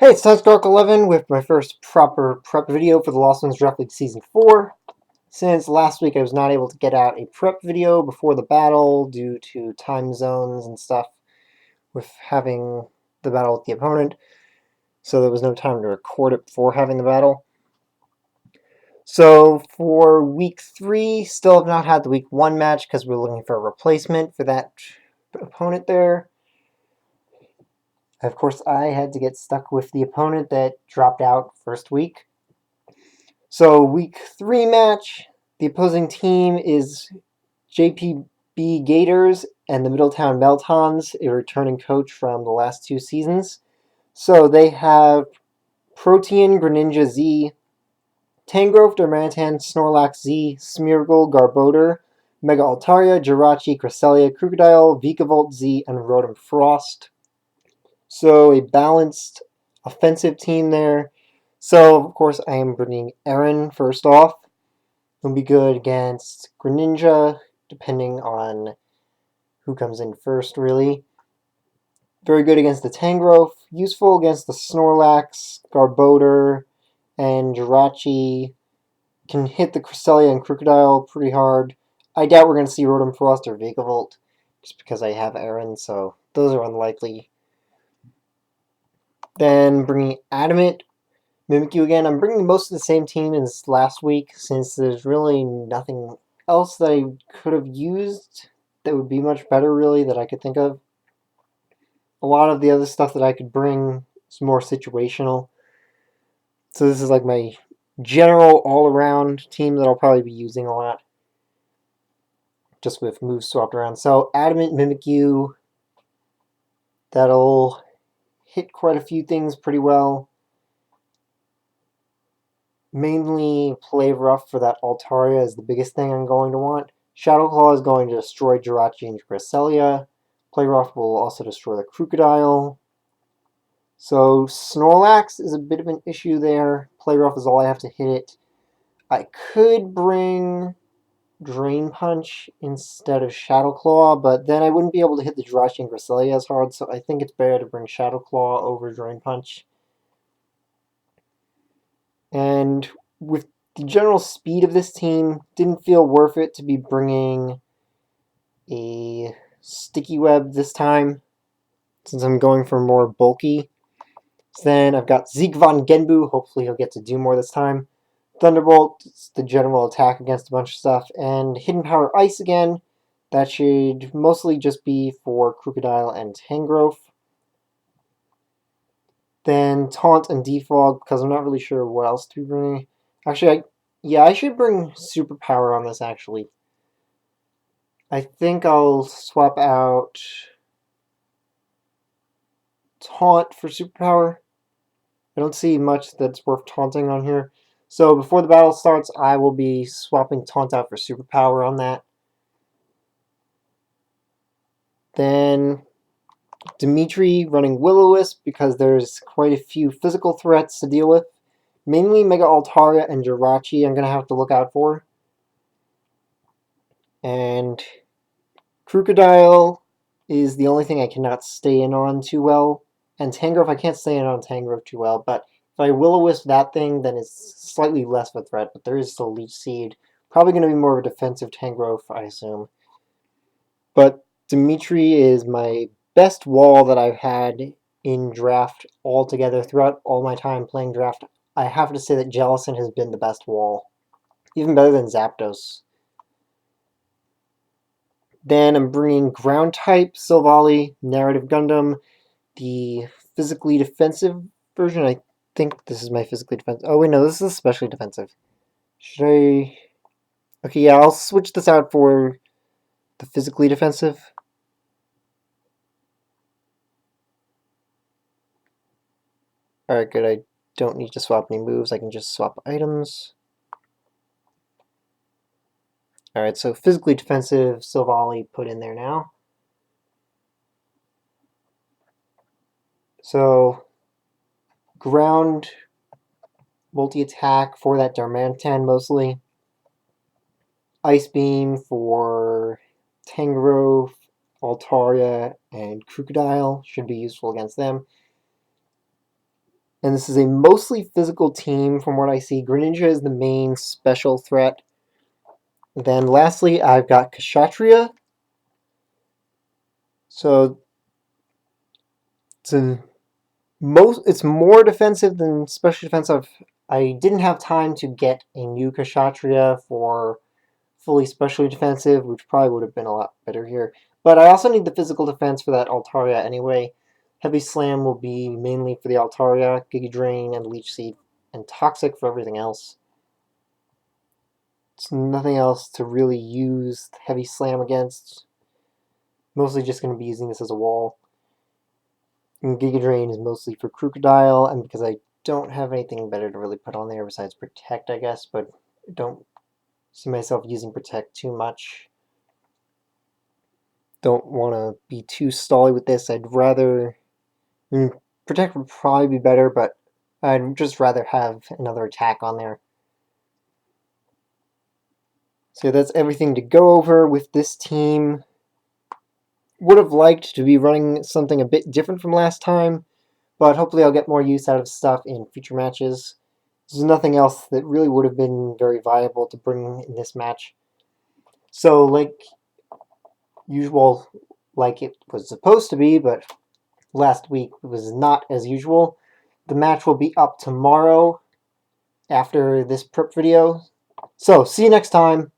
Hey, it's Dark 11 with my first proper prep video for the Lost Ones Draft League Season 4. Since last week I was not able to get out a prep video before the battle due to time zones and stuff with having the battle with the opponent, so there was no time to record it before having the battle. So for Week 3, still have not had the Week 1 match because we're looking for a replacement for that opponent there. Of course, I had to get stuck with the opponent that dropped out first week. So Week 3 match, the opposing team is JPB Gators and the Middletown Meltons, a returning coach from the last 2 seasons. So they have Protean, Greninja Z, Tangrowth, Darmanitan, Snorlax Z, Smeargle, Garbodor, Mega Altaria, Jirachi, Cresselia, Krookodile, Vikavolt Z, and Rotom Frost. So a balanced offensive team there. So, of course, I am bringing Aaron first off. He'll be good against Greninja, depending on who comes in first, really. Very good against the Tangrowth. Useful against the Snorlax, Garbodor, and Jirachi. Can hit the Cresselia and Krookodile pretty hard. I doubt we're going to see Rotom Frost or Vikavolt, just because I have Aaron, so those are unlikely. Then bringing Adamant Mimikyu again. I'm bringing most of the same team as last week, since there's really nothing else that I could have used that would be much better, really, that I could think of. A lot of the other stuff that I could bring is more situational. So this is like my general all-around team that I'll probably be using a lot, just with moves swapped around. So Adamant Mimikyu, that'll hit quite a few things pretty well. Mainly play rough for that Altaria is the biggest thing I'm going to want. Shadow Claw is going to destroy Jirachi and Cresselia. Play rough will also destroy the Krookodile. So Snorlax is a bit of an issue there. Play rough is all I have to hit it. I could bring Drain Punch instead of Shadow Claw, but then I wouldn't be able to hit the Jirachi and Cresselia as hard, so I think it's better to bring Shadow Claw over Drain Punch. And with the general speed of this team, didn't feel worth it to be bringing a Sticky Web this time, since I'm going for more bulky. So then I've got Zigvan Genbu, hopefully he'll get to do more this time. Thunderbolt, it's the general attack against a bunch of stuff, and Hidden Power Ice again. That should mostly just be for Krookodile and Tangrowth. Then Taunt and Defog, because I'm not really sure what else to be bringing. Actually, I should bring Superpower on this, actually. I think I'll swap out Taunt for Superpower. I don't see much that's worth taunting on here. So before the battle starts, I will be swapping Taunt out for Superpower on that. Then Dimitri running Will-O-Wisp because there's quite a few physical threats to deal with. Mainly Mega Altaria and Jirachi I'm going to have to look out for. And Krookodile is the only thing I cannot stay in on too well. And Tangrowth, I can't stay in on Tangrowth too well, but if I Will-O-Wisp that thing, then it's slightly less of a threat, but there is still Leech Seed. Probably going to be more of a defensive Tangrowth, I assume. But Dimitri is my best wall that I've had in draft altogether throughout all my time playing draft. I have to say that Jellicent has been the best wall. Even better than Zapdos. Then I'm bringing Ground type Silvally, Narrative Gundam, the physically defensive version. I think this is my physically defensive. Oh, wait, no, this is especially defensive. Should I... Okay, yeah, I'll switch this out for the physically defensive. Alright, good. I don't need to swap any moves. I can just swap items. Alright, so physically defensive Silvally put in there now. So, ground multi-attack for that Darmanitan mostly. Ice Beam for Tangrowth, Altaria, and Krookodile should be useful against them. And this is a mostly physical team from what I see. Greninja is the main special threat. Then lastly, I've got Kshatriya. So it's more defensive than special defensive. I didn't have time to get a new Kshatriya for fully specially defensive, which probably would have been a lot better here. But I also need the physical defense for that Altaria anyway. Heavy Slam will be mainly for the Altaria, Giga Drain, and Leech Seed, and Toxic for everything else. It's nothing else to really use Heavy Slam against. Mostly just going to be using this as a wall. And Giga Drain is mostly for Crocodile, and because I don't have anything better to really put on there besides Protect, I guess, but I don't see myself using Protect too much. Don't want to be too stally with this. I'd rather... Protect would probably be better, but I'd just rather have another attack on there. So that's everything to go over with this team. Would have liked to be running something a bit different from last time, but hopefully I'll get more use out of stuff in future matches. There's nothing else that really would have been very viable to bring in this match. So, like usual, like it was supposed to be, but last week was not as usual. The match will be up tomorrow after this prep video. So, see you next time.